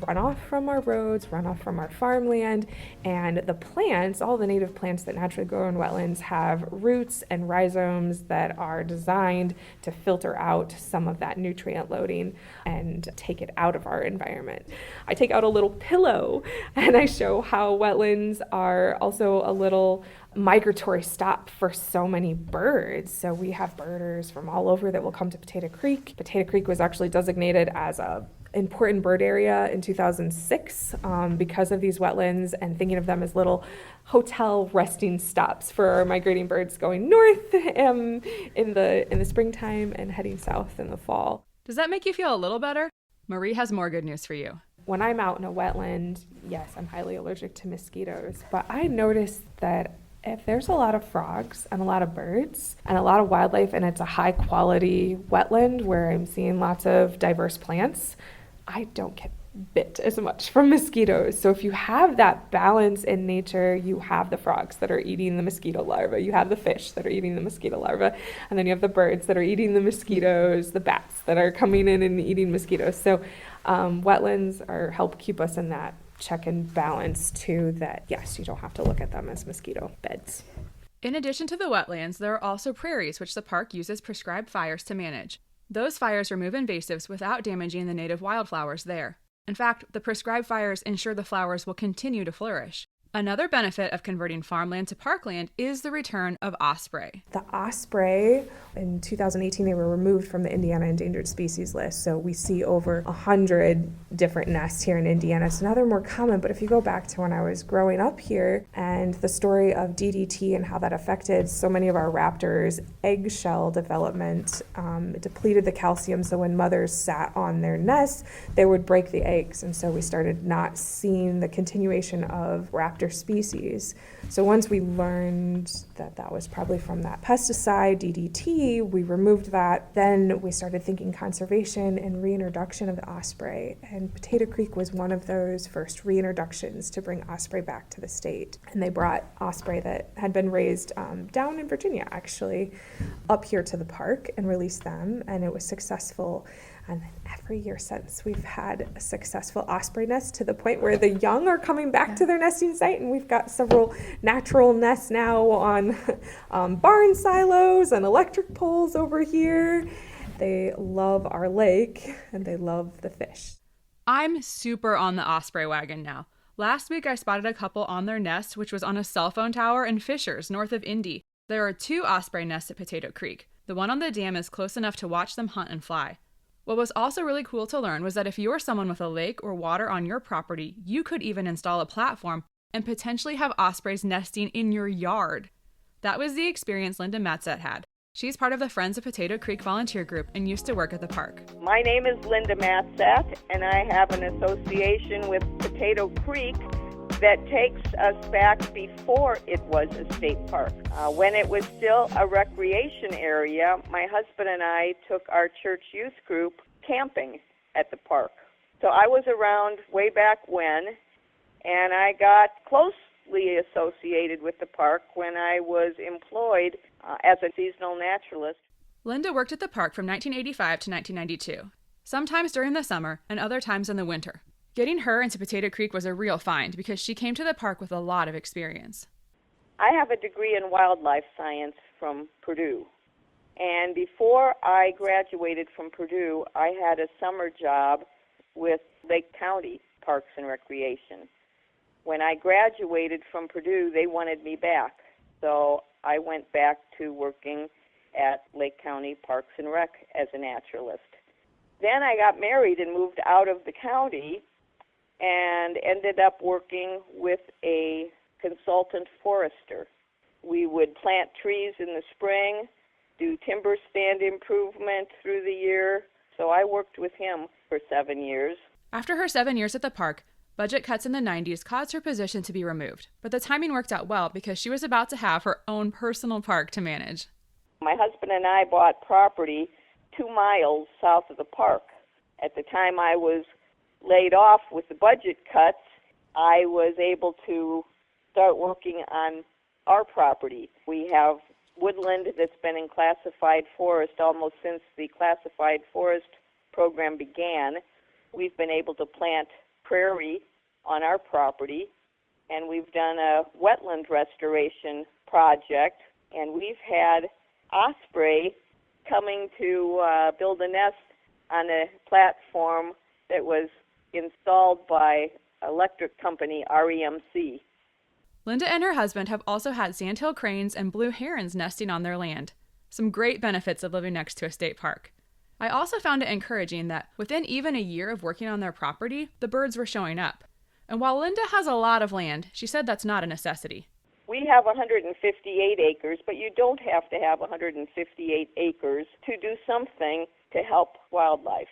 Speaker 1: runoff from our roads, runoff from our farmland, and the plants, all the native plants that naturally grow in wetlands have roots and rhizomes that are designed to filter out some of that nutrient loading and take it out of our environment. I take out a little pillow and I show how wetlands are also a little migratory stop for so many birds. So we have birders from all over that will come to Potato Creek. Potato Creek was actually designated as a important bird area in 2006 because of these wetlands, and thinking of them as little hotel resting stops for our migrating birds going north in the springtime and heading south in the fall.
Speaker 3: Does that make you feel a little better? Marie has more good news for you.
Speaker 1: When I'm out in a wetland, yes, I'm highly allergic to mosquitoes, but I noticed that if there's a lot of frogs and a lot of birds and a lot of wildlife and it's a high quality wetland where I'm seeing lots of diverse plants, I don't get bit as much from mosquitoes. So if you have that balance in nature, you have the frogs that are eating the mosquito larvae, you have the fish that are eating the mosquito larvae, and then you have the birds that are eating the mosquitoes, the bats that are coming in and eating mosquitoes. So wetlands help keep us in that check and balance too, that yes, you don't have to look at them as mosquito beds.
Speaker 3: In addition to the wetlands, there are also prairies, which the park uses prescribed fires to manage. Those fires remove invasives without damaging the native wildflowers there. In fact, the prescribed fires ensure the flowers will continue to flourish. Another benefit of converting farmland to parkland is the return of osprey.
Speaker 6: The osprey, in 2018, they were removed from the Indiana endangered species list. So we see over 100 different nests here in Indiana. So now they're more common. But if you go back to when I was growing up here and the story of DDT and how that affected so many of our raptors, eggshell development depleted the calcium. So when mothers sat on their nests, they would break the eggs. And so we started not seeing the continuation of raptor species. So once we learned that that was probably from that pesticide, DDT, we removed that. Then we started thinking conservation and reintroduction of the osprey. And Potato Creek was one of those first reintroductions to bring osprey back to the state. And they brought osprey that had been raised down in Virginia, actually, up here to the park and released them. And it was successful. And then every year since, we've had a successful osprey nest to the point where the young are coming back to their nesting site, and we've got several natural nests now on barn silos and electric poles over here. They love our lake, and they love the fish.
Speaker 3: I'm super on the osprey wagon now. Last week, I spotted a couple on their nest, which was on a cell phone tower in Fishers, north of Indy. There are 2 osprey nests at Potato Creek. The one on the dam is close enough to watch them hunt and fly. What was also really cool to learn was that if you're someone with a lake or water on your property, you could even install a platform and potentially have ospreys nesting in your yard. That was the experience Linda Matzet had. She's part of the Friends of Potato Creek volunteer group and used to work at the park.
Speaker 7: My name is Linda Matzet, and I have an association with Potato Creek that takes us back before it was a state park. When it was still a recreation area, my husband and I took our church youth group camping at the park. So I was around way back when, and I got closely associated with the park when I was employed as a seasonal naturalist.
Speaker 3: Linda worked at the park from 1985 to 1992, sometimes during the summer and other times in the winter. Getting her into Potato Creek was a real find because she came to the park with a lot of experience.
Speaker 7: I have a degree in wildlife science from Purdue. And before I graduated from Purdue, I had a summer job with Lake County Parks and Recreation. When I graduated from Purdue, they wanted me back. So I went back to working at Lake County Parks and Rec as a naturalist. Then I got married and moved out of the county and ended up working with a consultant forester. We would plant trees in the spring, do timber stand improvement through the year. So I worked with him for 7 years.
Speaker 3: After her 7 years at the park, budget cuts in the 90s caused her position to be removed. But the timing worked out well because she was about to have her own personal park to manage.
Speaker 7: My husband and I bought property 2 miles south of the park. At the time I was laid off with the budget cuts, I was able to start working on our property. We have woodland that's been in classified forest almost since the classified forest program began. We've been able to plant prairie on our property, and we've done a wetland restoration project, and we've had osprey coming to build a nest on a platform that was installed by electric company REMC.
Speaker 3: Linda and her husband have also had sandhill cranes and blue herons nesting on their land. Some great benefits of living next to a state park. I also found it encouraging that within even a year of working on their property, the birds were showing up. And while Linda has a lot of land, she said that's not a necessity.
Speaker 7: We have 158 acres, but you don't have to have 158 acres to do something to help wildlife.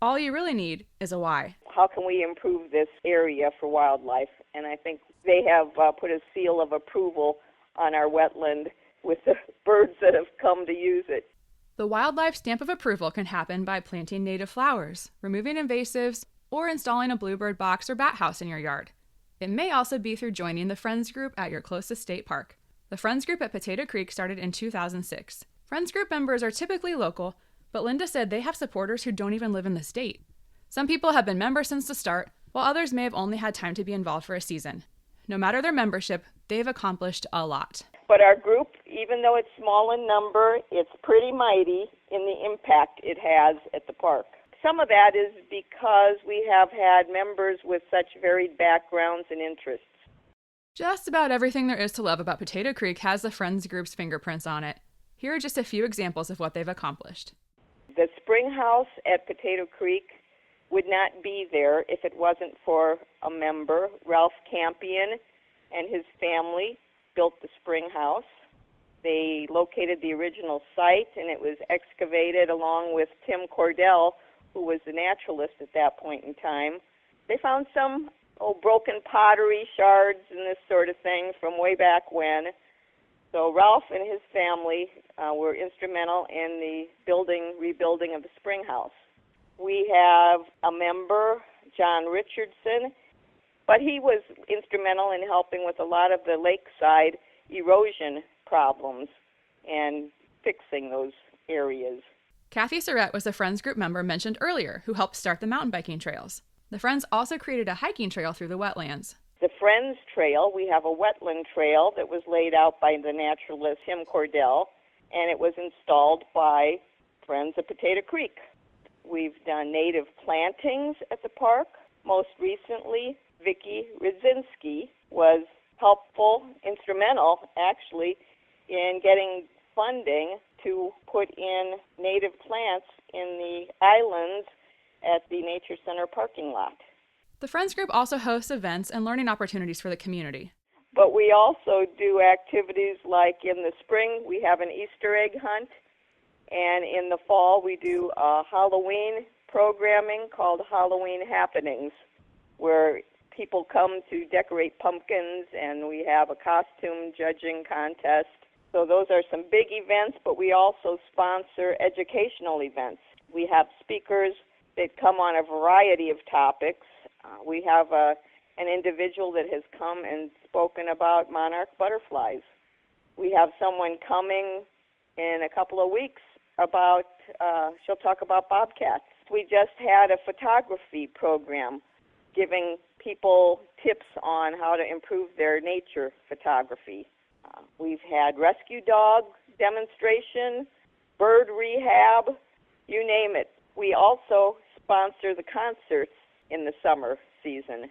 Speaker 3: All you really need is a why.
Speaker 7: How can we improve this area for wildlife? And I think they have put a seal of approval on our wetland with the birds that have come to use it.
Speaker 3: The wildlife stamp of approval can happen by planting native flowers, removing invasives, or installing a bluebird box or bat house in your yard. It may also be through joining the Friends Group at your closest state park. The Friends Group at Potato Creek started in 2006. Friends Group members are typically local, but Linda said they have supporters who don't even live in the state. Some people have been members since the start, while others may have only had time to be involved for a season. No matter their membership, they've accomplished a lot.
Speaker 7: But our group, even though it's small in number, it's pretty mighty in the impact it has at the park. Some of that is because we have had members with such varied backgrounds and interests.
Speaker 3: Just about everything there is to love about Potato Creek has the Friends Group's fingerprints on it. Here are just a few examples of what they've accomplished.
Speaker 7: The spring house at Potato Creek would not be there if it wasn't for a member. Ralph Campion and his family built the spring house. They located the original site, and it was excavated along with Tim Cordell, who was the naturalist at that point in time. They found some broken pottery shards and this sort of thing from way back when. So Ralph and his family were instrumental in the rebuilding of the spring house. We have a member, John Richardson, but he was instrumental in helping with a lot of the lakeside erosion problems and fixing those areas.
Speaker 3: Kathy Surratt was the Friends Group member mentioned earlier who helped start the mountain biking trails. The Friends also created a hiking trail through the wetlands.
Speaker 7: The Friends Trail, we have a wetland trail that was laid out by the naturalist Tim Cordell, and it was installed by Friends of Potato Creek. We've done native plantings at the park. Most recently, Vicki Rydzinski was helpful, instrumental actually, in getting funding to put in native plants in the islands at the Nature Center parking lot.
Speaker 3: The Friends Group also hosts events and learning opportunities for the community.
Speaker 7: But we also do activities like in the spring we have an Easter egg hunt, and in the fall we do a Halloween programming called Halloween Happenings, where people come to decorate pumpkins, and we have a costume judging contest. So those are some big events, but we also sponsor educational events. We have speakers that come on a variety of topics. We have an individual that has come and spoken about monarch butterflies. We have someone coming in a couple of weeks about, she'll talk about bobcats. We just had a photography program giving people tips on how to improve their nature photography. We've had rescue dog demonstration, bird rehab, you name it. We also sponsor the concerts in the summer season.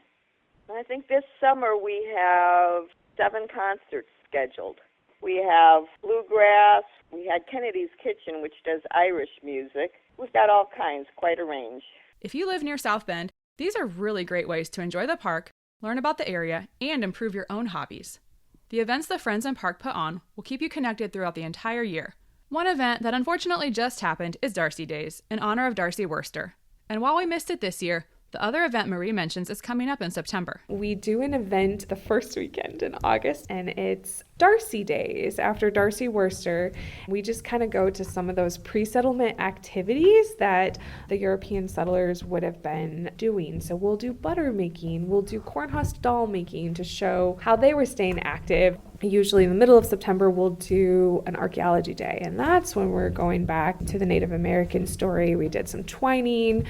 Speaker 7: I think this summer we have 7 concerts scheduled. We have bluegrass. We had Kennedy's Kitchen, which does Irish music. We've got all kinds, quite a range.
Speaker 3: If you live near South Bend, these are really great ways to enjoy the park, learn about the area, and improve your own hobbies. The events the Friends and Park put on will keep you connected throughout the entire year. One event that unfortunately just happened is Darcy Days, in honor of Darcy Worcester. And while we missed it this year, The other event Marie mentions is coming up in September.
Speaker 1: We do an event the first weekend in August, and it's Darcy Days after Darcy Worcester. We just kind of go to some of those pre-settlement activities that the European settlers would have been doing. So we'll do butter making, we'll do corn husk doll making to show how they were staying active. Usually in the middle of September, we'll do an archaeology day, and that's when we're going back to the Native American story. We did some twining.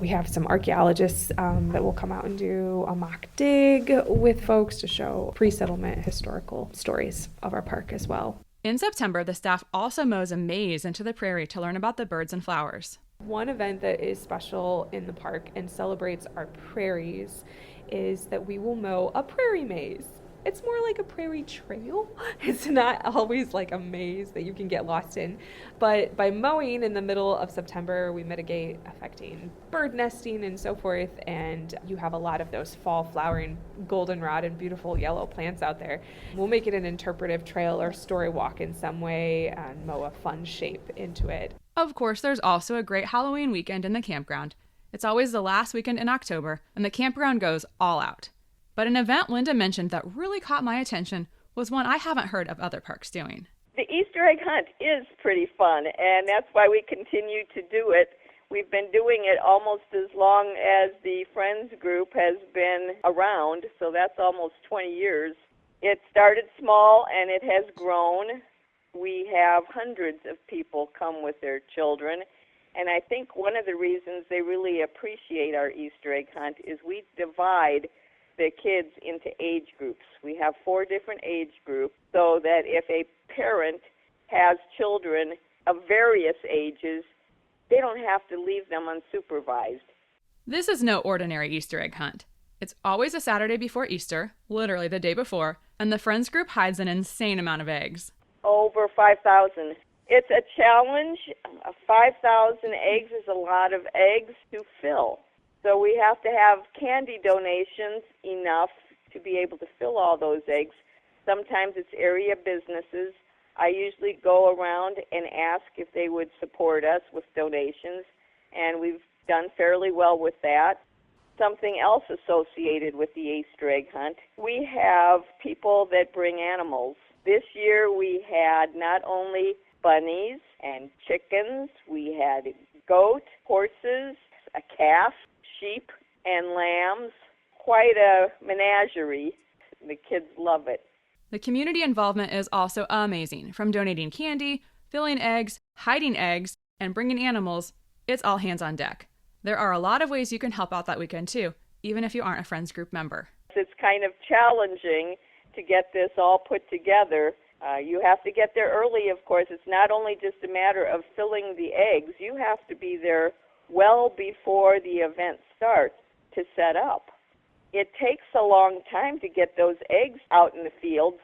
Speaker 1: We have some archaeologists that will come out and do a mock dig with folks to show pre-settlement historical stories of our park as well.
Speaker 3: In September, the staff also mows a maze into the prairie to learn about the birds and flowers.
Speaker 1: One event that is special in the park and celebrates our prairies is that we will mow a prairie maze. It's more like a prairie trail. It's not always like a maze that you can get lost in. But by mowing in the middle of September, we mitigate affecting bird nesting and so forth. And you have a lot of those fall flowering goldenrod and beautiful yellow plants out there. We'll make it an interpretive trail or story walk in some way and mow a fun shape into it.
Speaker 3: Of course, there's also a great Halloween weekend in the campground. It's always the last weekend in October, and the campground goes all out. But an event Linda mentioned that really caught my attention was one I haven't heard of other parks doing.
Speaker 7: The Easter egg hunt is pretty fun, and that's why we continue to do it. We've been doing it almost as long as the Friends group has been around, so that's almost 20 years. It started small, and it has grown. We have hundreds of people come with their children, and I think one of the reasons they really appreciate our Easter egg hunt is we divide the kids into age groups. We have 4 different age groups so that if a parent has children of various ages, they don't have to leave them unsupervised.
Speaker 3: This is no ordinary Easter egg hunt. It's always a Saturday before Easter, literally the day before, and the Friends group hides an insane amount of eggs.
Speaker 7: Over 5,000. It's a challenge. 5,000 eggs is a lot of eggs to fill. So we have to have candy donations enough to be able to fill all those eggs. Sometimes it's area businesses. I usually go around and ask if they would support us with donations, and we've done fairly well with that. Something else associated with the Easter egg hunt, we have people that bring animals. This year we had not only bunnies and chickens, we had goat, horses, a calf, sheep, and lambs. Quite a menagerie. The kids love it.
Speaker 3: The community involvement is also amazing. From donating candy, filling eggs, hiding eggs, and bringing animals, it's all hands on deck. There are a lot of ways you can help out that weekend too, even if you aren't a Friends group member.
Speaker 7: It's kind of challenging to get this all put together. You have to get there early, of course. It's not only just a matter of filling the eggs. You have to be there well before the event starts to set up. It takes a long time to get those eggs out in the fields.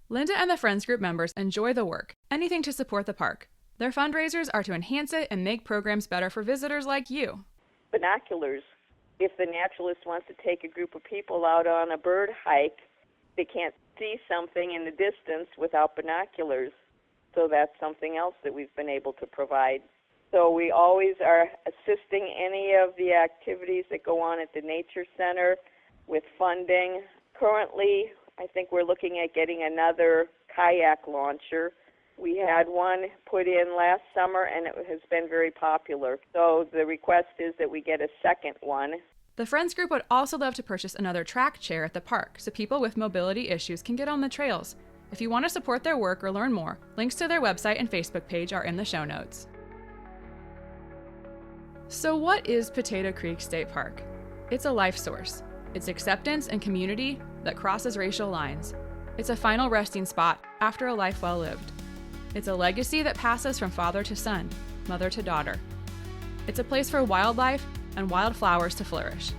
Speaker 3: Linda and the Friends group members enjoy the work, anything to support the park. Their fundraisers are to enhance it and make programs better for visitors like you.
Speaker 7: Binoculars. If the naturalist wants to take a group of people out on a bird hike, they can't see something in the distance without binoculars. So that's something else that we've been able to provide. So we always are assisting any of the activities that go on at the Nature Center with funding. Currently, I think we're looking at getting another kayak launcher. We had one put in last summer, and it has been very popular. So the request is that we get a second one.
Speaker 3: The Friends group would also love to purchase another track chair at the park so people with mobility issues can get on the trails. If you want to support their work or learn more, links to their website and Facebook page are in the show notes. So what is Potato Creek State Park? It's a life source. It's acceptance and community that crosses racial lines. It's a final resting spot after a life well lived. It's a legacy that passes from father to son, mother to daughter. It's a place for wildlife and wildflowers to flourish.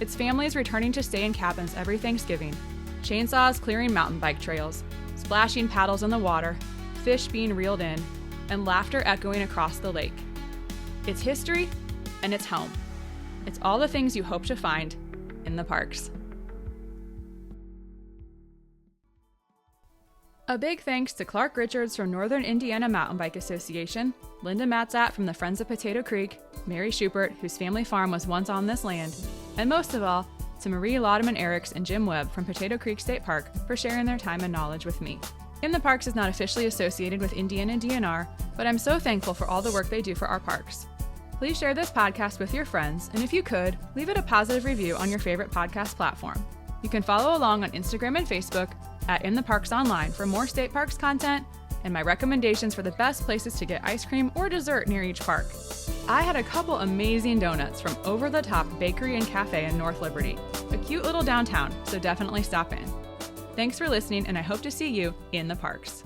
Speaker 3: It's families returning to stay in cabins every Thanksgiving, chainsaws clearing mountain bike trails, splashing paddles in the water, fish being reeled in, and laughter echoing across the lake. It's history, and it's home. It's all the things you hope to find in the parks. A big thanks to Clark Richards from Northern Indiana Mountain Bike Association, Linda Matzat from the Friends of Potato Creek, Mary Schubert, whose family farm was once on this land, and most of all, to Marie Laudeman-Eriks and Jim Webb from Potato Creek State Park for sharing their time and knowledge with me. In the Parks is not officially associated with Indiana DNR, but I'm so thankful for all the work they do for our parks. Please share this podcast with your friends, and if you could, leave it a positive review on your favorite podcast platform. You can follow along on Instagram and Facebook at In the Parks Online for more state parks content and my recommendations for the best places to get ice cream or dessert near each park. I had a couple amazing donuts from Over the Top Bakery and Cafe in North Liberty, a cute little downtown, so definitely stop in. Thanks for listening, and I hope to see you in the parks.